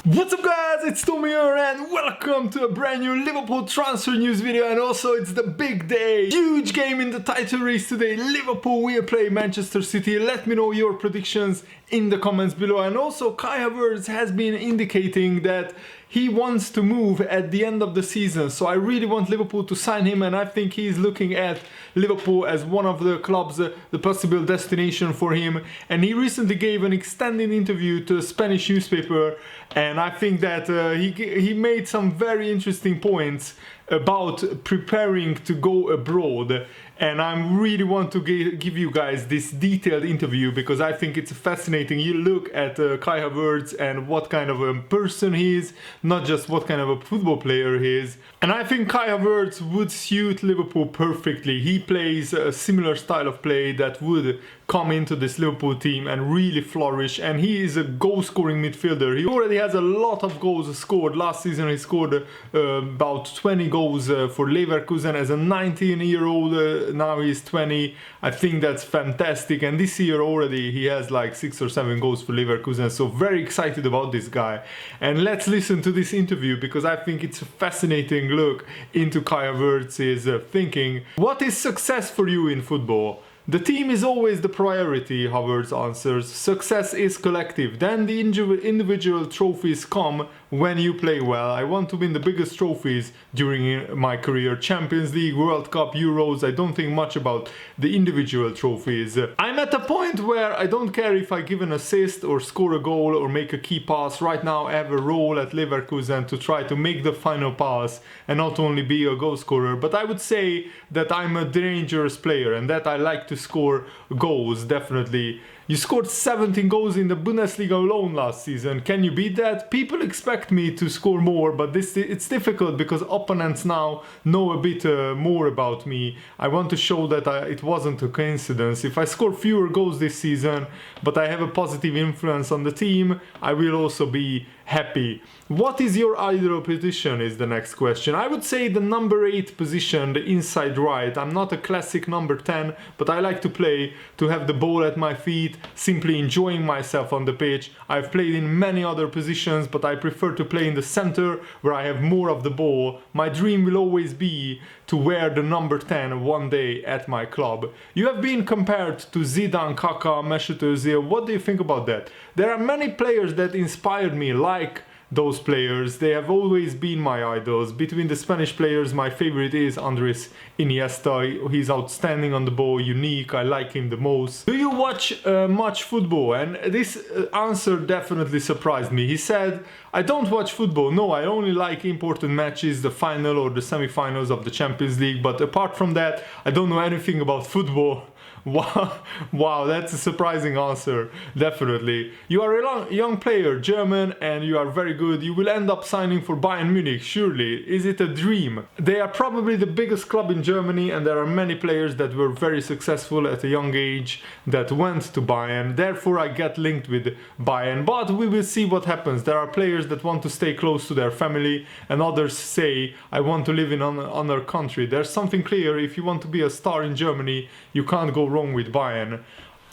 What's up guys, it's Tommy here and welcome to a brand new Liverpool transfer news video, and also it's the big day. Huge game in the title race today. Liverpool will play Manchester City. Let me know your predictions in the comments below. And also Kai Havertz has been indicating that he wants to move at the end of the season, so I really want Liverpool to sign him, and I think he's looking at Liverpool as one of the clubs, the possible destination for him. And he recently gave an extended interview to a Spanish newspaper, and I think that he made some very interesting points about preparing to go abroad, and I really want to give you guys this detailed interview because I think it's fascinating. You look at Kai Havertz and what kind of a person he is, not just what kind of a football player he is. And I think Kai Havertz would suit Liverpool perfectly. He plays a similar style of play that would come into this Liverpool team and really flourish, and he is a goal-scoring midfielder. He already has a lot of goals scored. Last season he scored about 20 goals for Leverkusen as a 19-year-old. Now he's 20. I think that's fantastic, and this year already he has like 6 or 7 goals for Leverkusen, so very excited about this guy. And let's listen to this interview because I think it's a fascinating look into Kai Havertz's thinking. What is success for you in football? The team is always the priority, Havertz answers. Success is collective. Then the individual trophies come when you play well. I want to win the biggest trophies during my career. Champions League, World Cup, Euros. I don't think much about the individual trophies. I'm at a point where I don't care if I give an assist or score a goal or make a key pass. Right now I have a role at Leverkusen to try to make the final pass and not only be a goal scorer. But I would say that I'm a dangerous player and that I like to score goals, definitely. You scored 17 goals in the Bundesliga alone last season. Can you beat that? People expect me to score more, but it's difficult because opponents now know a bit more about me. I want to show that it wasn't a coincidence. If I score fewer goals this season, but I have a positive influence on the team, I will also be happy. What is your ideal position is the next question. I would say the number 8 position, the inside right. I'm not a classic number 10, but I like to play, to have the ball at my feet, simply enjoying myself on the pitch. I've played in many other positions, but I prefer to play in the center where I have more of the ball. My dream will always be to wear the number 10 one day at my club. You have been compared to Zidane, Kaká, Mesut Özil. What do you think about that? There are many players that inspired me, like those players. They have always been my idols. Between the Spanish players, my favorite is Andres Iniesta. He's outstanding on the ball, unique. I like him the most. Do you watch much football? And this answer definitely surprised me. He said, I don't watch football. No, I only like important matches, the final or the semi-finals of the Champions League. But apart from that, I don't know anything about football. Wow, that's a surprising answer, definitely. You are a young player, German, and you are very good. You will end up signing for Bayern Munich, surely. Is it a dream? They are probably the biggest club in Germany, and there are many players that were very successful at a young age that went to Bayern. Therefore, I get linked with Bayern, but we will see what happens. There are players that want to stay close to their family, and others say, I want to live in another country. There's something clear: if you want to be a star in Germany, you can't go wrong with Bayern.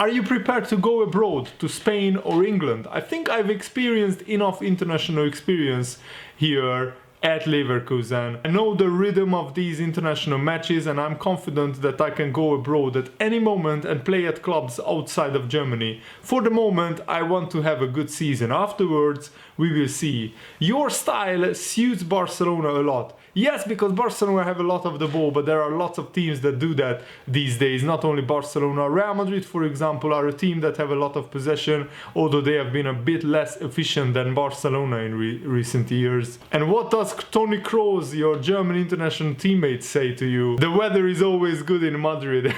Are you prepared to go abroad, to Spain or England? I think I've experienced enough international experience here at Leverkusen. I know the rhythm of these international matches, and I'm confident that I can go abroad at any moment and play at clubs outside of Germany. For the moment, I want to have a good season. Afterwards, we will see. Your style suits Barcelona a lot. Yes, because Barcelona have a lot of the ball, but there are lots of teams that do that these days. Not only Barcelona. Real Madrid, for example, are a team that have a lot of possession, although they have been a bit less efficient than Barcelona in recent years. And what does Toni Kroos, your German international teammate, say to you? The weather is always good in Madrid.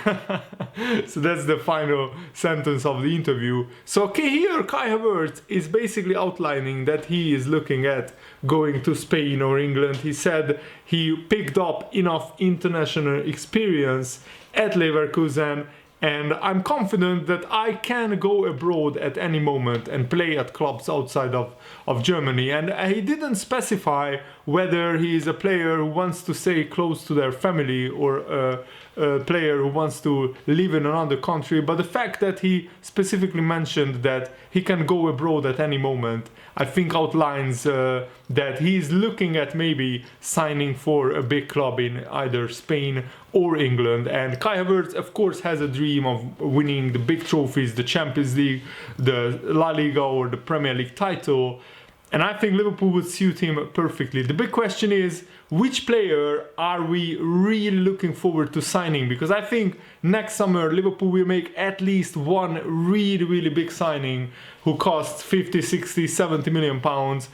So that's the final sentence of the interview. So here Kai Havertz is basically outlining that he is looking at going to Spain or England. He said he picked up enough international experience at Leverkusen, and I'm confident that I can go abroad at any moment and play at clubs outside of Germany. And he didn't specify whether he is a player who wants to stay close to their family or player who wants to live in another country, but the fact that he specifically mentioned that he can go abroad at any moment, I think outlines that he's looking at maybe signing for a big club in either Spain or England. And Kai Havertz, of course, has a dream of winning the big trophies, the Champions League, the La Liga or the Premier League title. And I think Liverpool would suit him perfectly. The big question is, which player are we really looking forward to signing? Because I think next summer Liverpool will make at least one really big signing who costs 50, 60, 70 million pounds.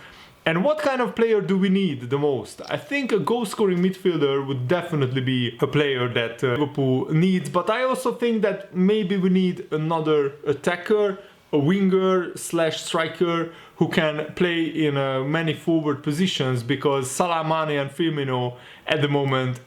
And what kind of player do we need the most? I think a goal-scoring midfielder would definitely be a player that Liverpool needs. But I also think that maybe we need another attacker, a winger/striker who can play in many forward positions, because Salah, Mane and Firmino at the moment,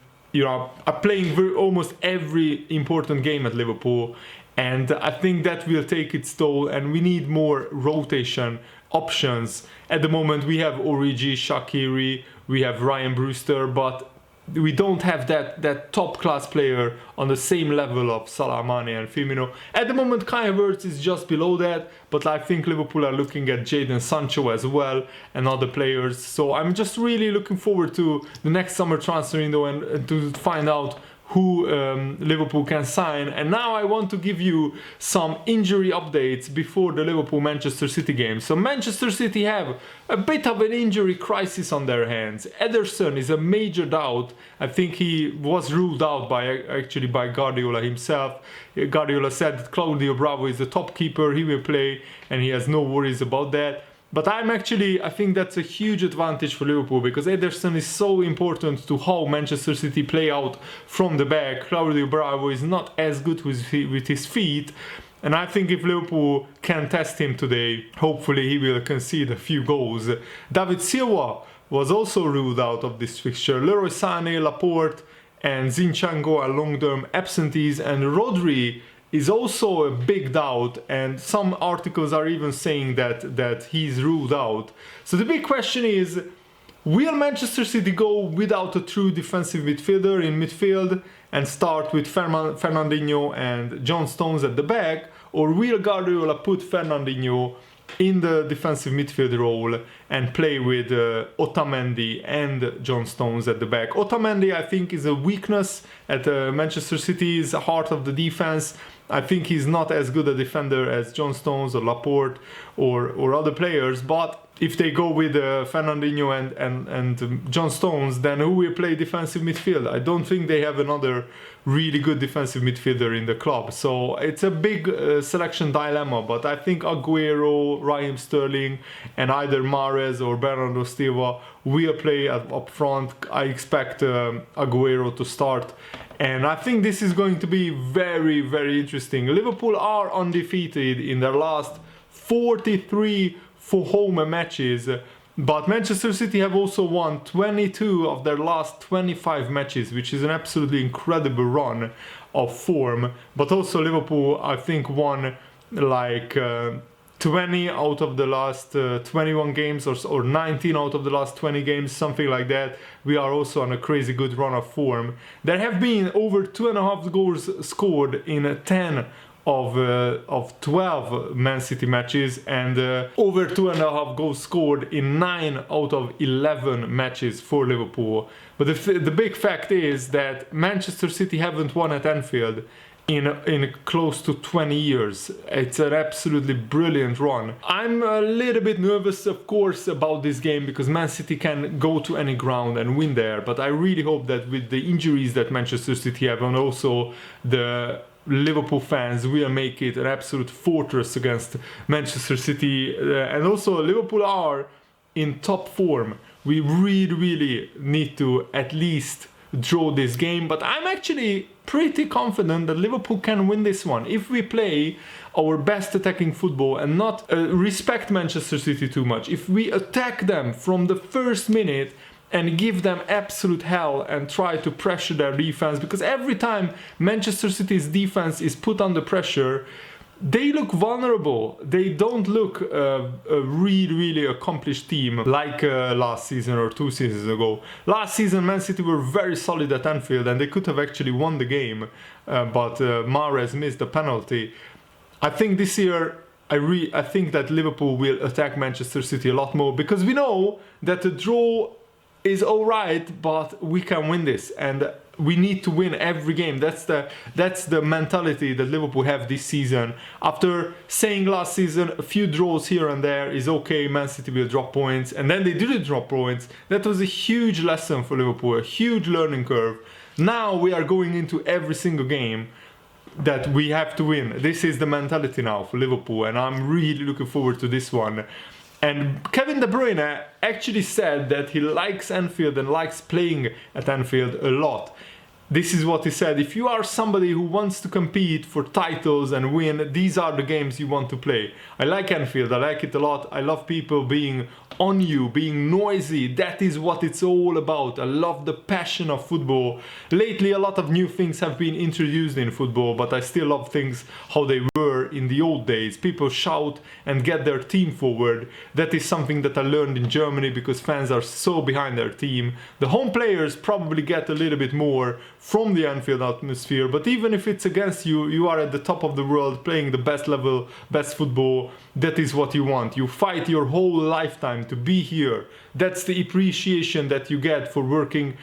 are playing almost every important game at Liverpool, and I think that will take its toll, and we need more rotation options. At the moment we have Origi, Shaqiri, we have Ryan Brewster, but we don't have that top class player on the same level of Salah, Mane and Firmino. At the moment Kai Havertz is just below that, but I think Liverpool are looking at Jadon Sancho as well and other players. So I'm just really looking forward to the next summer transfer window and to find out who Liverpool can sign. And now I want to give you some injury updates before the Liverpool-Manchester City game. So Manchester City have a bit of an injury crisis on their hands. Ederson is a major doubt. I think he was ruled out by Guardiola himself. Guardiola said that Claudio Bravo is the top keeper, he will play and he has no worries about that. But I think that's a huge advantage for Liverpool, because Ederson is so important to how Manchester City play out from the back. Claudio Bravo is not as good with his feet, and I think if Liverpool can test him today, hopefully he will concede a few goals. David Silva was also ruled out of this fixture. Leroy Sané, Laporte and Zinchenko are long-term absentees, and Rodri is also a big doubt, and some articles are even saying that he's ruled out. So the big question is, will Manchester City go without a true defensive midfielder in midfield and start with Fernandinho and John Stones at the back, or will Guardiola put Fernandinho in the defensive midfield role and play with Otamendi and John Stones at the back? Otamendi, I think, is a weakness at Manchester City's heart of the defense. I think he's not as good a defender as John Stones or Laporte or other players, but if they go with Fernandinho and John Stones, then who will play defensive midfield? I don't think they have another really good defensive midfielder in the club. So it's a big selection dilemma, but I think Aguero, Raheem Sterling and either Mahrez or Bernardo Silva will play up front. I expect Aguero to start. And I think this is going to be very interesting. Liverpool are undefeated in their last 43 for home matches, but Manchester City have also won 22 of their last 25 matches, which is an absolutely incredible run of form. But also Liverpool, I think, won like 20 out of the last 21 games or 19 out of the last 20 games, something like that. We are also on a crazy good run of form. There have been over 2.5 goals scored in 10 of 12 Man City matches, and over 2.5 goals scored in 9 out of 11 matches for Liverpool. But the big fact is that Manchester City haven't won at Anfield in close to 20 years. It's an absolutely brilliant run. I'm a little bit nervous, of course, about this game, because Man City can go to any ground and win there, but I really hope that with the injuries that Manchester City have, and also the Liverpool fans, will make it an absolute fortress against Manchester City. And also Liverpool are in top form. We really need to at least draw this game, but I'm actually pretty confident that Liverpool can win this one if we play our best attacking football and not respect Manchester City too much. If we attack them from the first minute and give them absolute hell and try to pressure their defense, because every time Manchester City's defense is put under pressure, they look vulnerable. They don't look a really accomplished team like last season or 2 seasons ago. Last season, Man City were very solid at Anfield and they could have actually won the game, but Mahrez missed a penalty. I think this year, I think that Liverpool will attack Manchester City a lot more, because we know that the draw is alright, but we can win this, and we need to win every game. That's the mentality that Liverpool have this season. After saying last season a few draws here and there is okay, Man City will drop points, and then they didn't drop points. That was a huge lesson for Liverpool, a huge learning curve. Now we are going into every single game that we have to win. This is the mentality now for Liverpool, and I'm really looking forward to this one. And Kevin De Bruyne actually said that he likes Anfield and likes playing at Anfield a lot. This is what he said: if you are somebody who wants to compete for titles and win, these are the games you want to play. I like Anfield, I like it a lot. I love people being on you, being noisy. That is what it's all about. I love the passion of football. Lately, a lot of new things have been introduced in football, but I still love things how they were in the old days. People shout and get their team forward. That is something that I learned in Germany, because fans are so behind their team. The home players probably get a little bit more from the Anfield atmosphere, but even if it's against you, you are at the top of the world playing the best level, best football. That is what you want. You fight your whole lifetime to be here. That's the appreciation that you get for working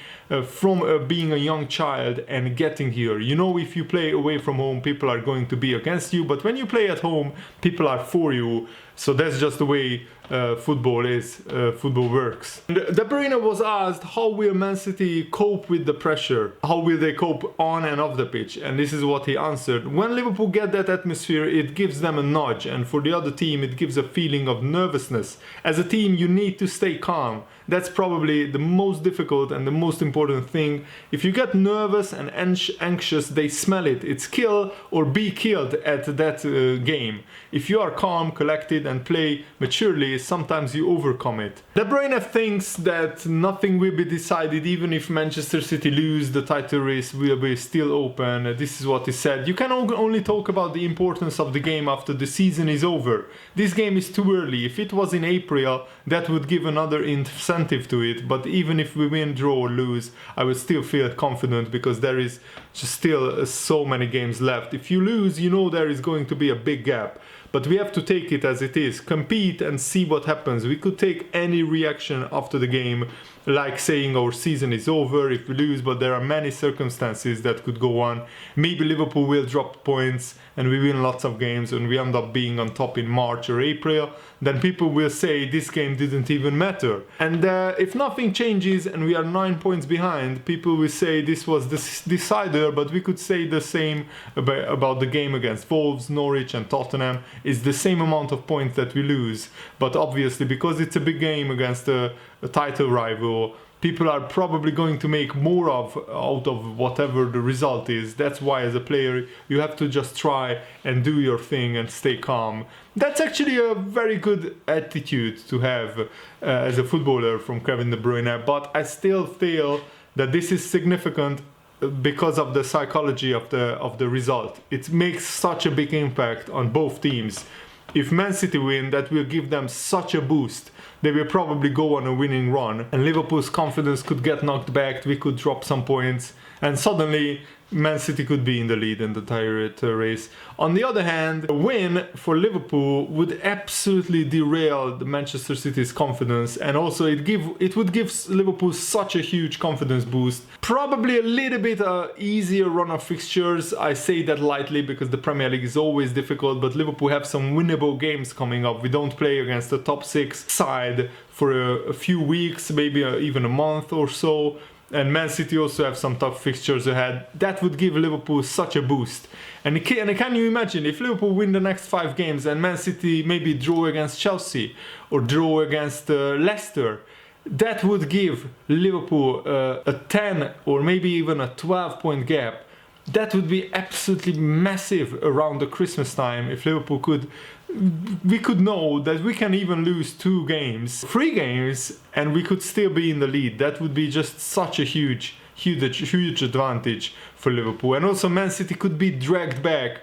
from being a young child and getting here. You know, if you play away from home, people are going to be against you, but when you play at home, people are for you. So that's just the way football is, football works. And De Bruyne was asked, how will Man City cope with the pressure? How will they cope on and off the pitch? And this is what he answered: when Liverpool get that atmosphere, it gives them a nudge, and for the other team it gives a feeling of nervousness. As a team, you need to stay calm. That's probably the most difficult and the most important thing. If you get nervous and anxious, they smell it. It's kill or be killed at that game. If you are calm, collected and play maturely, sometimes you overcome it. De Bruyne thinks that nothing will be decided. Even if Manchester City lose, the title race will be still open. This is what he said: you can only talk about the importance of the game after the season is over. This game is too early. If it was in April, that would give another incentive to it, but even if we win, draw or lose, I would still feel confident, because there is just still so many games left. If you lose, you know there is going to be a big gap. But we have to take it as it is, compete and see what happens. We could take any reaction after the game, like saying our season is over if we lose, but there are many circumstances that could go on. Maybe Liverpool will drop points and we win lots of games and we end up being on top in March or April. Then people will say this game didn't even matter. And if nothing changes and we are 9 points behind, people will say this was the decider, but we could say the same about the game against Wolves, Norwich and Tottenham. It's the same amount of points that we lose. But obviously, because it's a big game against a title rival, people are probably going to make more out of whatever the result is. That's why, as a player, you have to just try and do your thing and stay calm. That's actually a very good attitude to have as a footballer from Kevin De Bruyne, but I still feel that this is significant because of the psychology of the result. It makes such a big impact on both teams. If Man City win, that will give them such a boost. They will probably go on a winning run, and Liverpool's confidence could get knocked back. We could drop some points, and suddenly Man City could be in the lead in the title race. On the other hand, a win for Liverpool would absolutely derail the Manchester City's confidence, and also it would give Liverpool such a huge confidence boost. Probably a little bit easier run of fixtures. I say that lightly because the Premier League is always difficult, but Liverpool have some winnable games coming up. We don't play against the top 6 side for a few weeks, maybe even a month or so. And Man City also have some tough fixtures ahead. That would give Liverpool such a boost. And can you imagine if Liverpool win the next 5 games and Man City maybe draw against Chelsea or draw against Leicester? That would give Liverpool a 10 or maybe even a 12-point gap. That would be absolutely massive around the Christmas time if Liverpool could. We could know that we can even lose 2 games, 3 games, and we could still be in the lead. That would be just such a huge advantage for Liverpool. And also Man City could be dragged back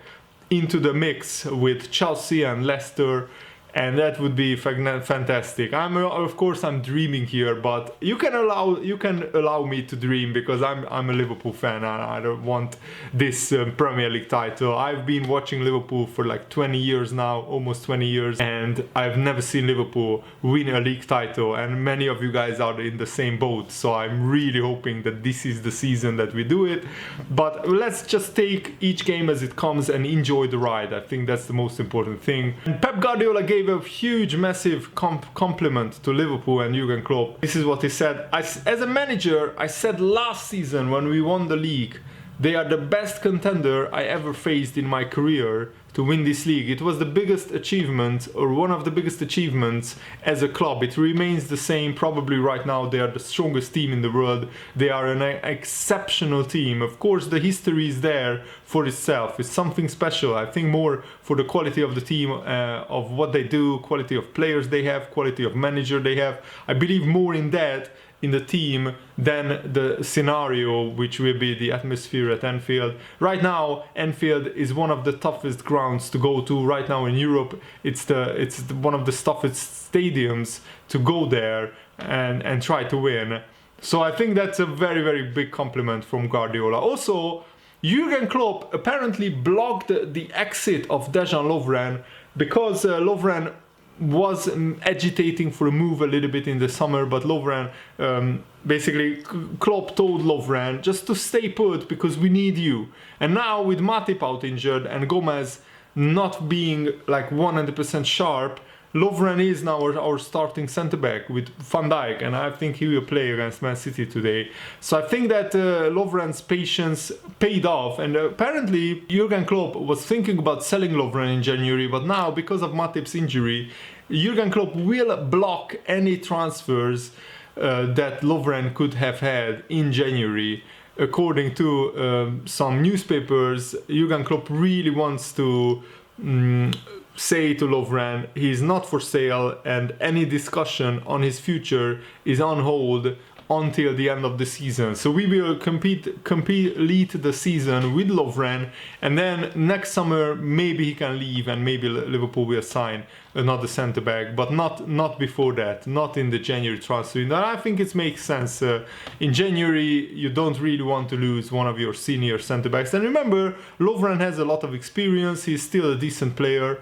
into the mix with Chelsea and Leicester, and that would be fantastic. Of course I'm dreaming here, but you can allow me to dream, because I'm a Liverpool fan and I don't want this Premier League title. I've been watching Liverpool for like 20 years now, almost 20 years, and I've never seen Liverpool win a league title, and many of you guys are in the same boat, so I'm really hoping that this is the season that we do it. But let's just take each game as it comes and enjoy the ride. I think that's the most important thing. And Pep Guardiola gave a huge, massive compliment to Liverpool and Jurgen Klopp. This is what he said: as a manager, I said last season when we won the league, they are the best contender I ever faced in my career to win this league. It was the biggest achievement, or one of the biggest achievements as a club. It remains the same. Probably right now they are the strongest team in the world. They are an exceptional team. Of course the history is there for itself. It's something special. I think more for the quality of the team, of what they do, quality of players they have, quality of manager they have. I believe more in that, in the team, than the scenario, which will be the atmosphere at Anfield. Right now Anfield is one of the toughest grounds to go to right now in Europe. It's one of the toughest stadiums to go there and try to win. So I think that's a very, very big compliment from Guardiola. Also, Jurgen Klopp apparently blocked the exit of Dejan Lovren, because Lovren was agitating for a move a little bit in the summer, but Lovren, basically Klopp told Lovren just to stay put because we need you. And now with Matip out injured and Gomez not being like 100% sharp, Lovren is now our starting centre-back with Van Dijk, and I think he will play against Man City today. So I think that Lovren's patience paid off, and apparently Jurgen Klopp was thinking about selling Lovren in January, but now because of Matip's injury, Jurgen Klopp will block any transfers that Lovren could have had in January. According to some newspapers, Jurgen Klopp really wants to say to Lovren he's not for sale, and any discussion on his future is on hold until the end of the season. So we will complete the season with Lovren, and then next summer maybe he can leave and maybe Liverpool will sign another centre back, but not before that, not in the January transfer window. I think it makes sense. In January you don't really want to lose one of your senior centre backs, and remember Lovren has a lot of experience. He's still a decent player.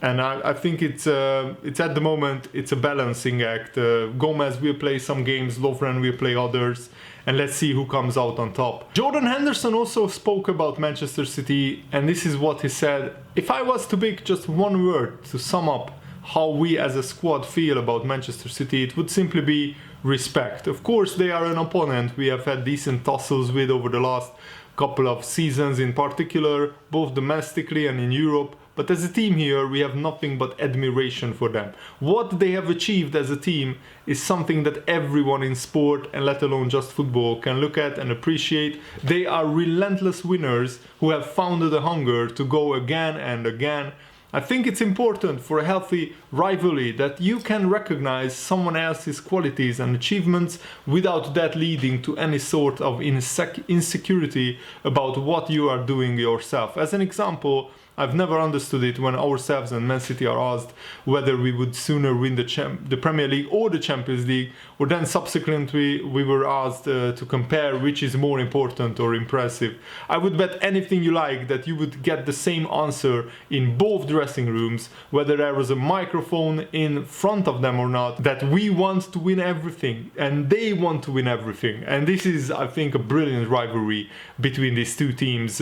And I think it's at the moment it's a balancing act. Gomez will play some games, Lovren will play others, and let's see who comes out on top. Jordan Henderson also spoke about Manchester City, and this is what he said: if I was to pick just one word to sum up how we as a squad feel about Manchester City, it would simply be respect. Of course they are an opponent we have had decent tussles with over the last couple of seasons, in particular both domestically and in Europe. But as a team here, we have nothing but admiration for them. What they have achieved as a team is something that everyone in sport, and let alone just football, can look at and appreciate. They are relentless winners who have found the hunger to go again and again. I think it's important for a healthy rivalry that you can recognize someone else's qualities and achievements without that leading to any sort of insecurity about what you are doing yourself. As an example, I've never understood it when ourselves and Man City are asked whether we would sooner win the Premier League or the Champions League, or then subsequently we were asked to compare which is more important or impressive. I would bet anything you like that you would get the same answer in both dressing rooms, whether there was a microphone in front of them or not, that we want to win everything and they want to win everything. And this is, I think, a brilliant rivalry between these two teams.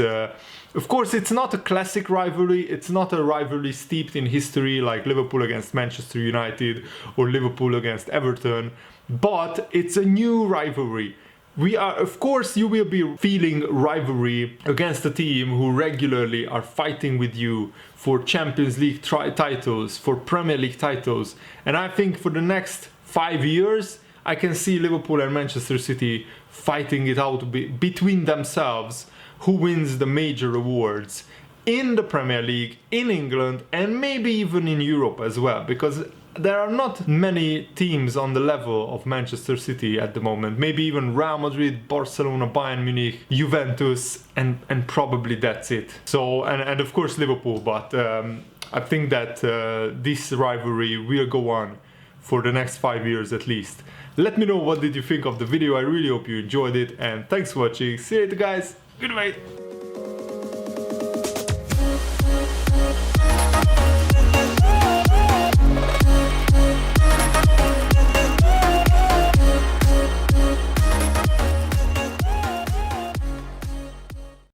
Of course, it's not a classic rivalry, it's not a rivalry steeped in history like Liverpool against Manchester United or Liverpool against Everton, but it's a new rivalry. Of course, you will be feeling rivalry against a team who regularly are fighting with you for Champions League titles, for Premier League titles, and I think for the next 5 years, I can see Liverpool and Manchester City fighting it out between themselves, who wins the major awards in the Premier League, in England, and maybe even in Europe as well, because there are not many teams on the level of Manchester City at the moment. Maybe even Real Madrid, Barcelona, Bayern Munich, Juventus, and probably that's it. So, and of course Liverpool, but I think that this rivalry will go on for the next 5 years at least. Let me know what did you think of the video. I really hope you enjoyed it, and thanks for watching. See you later, guys. Goodbye.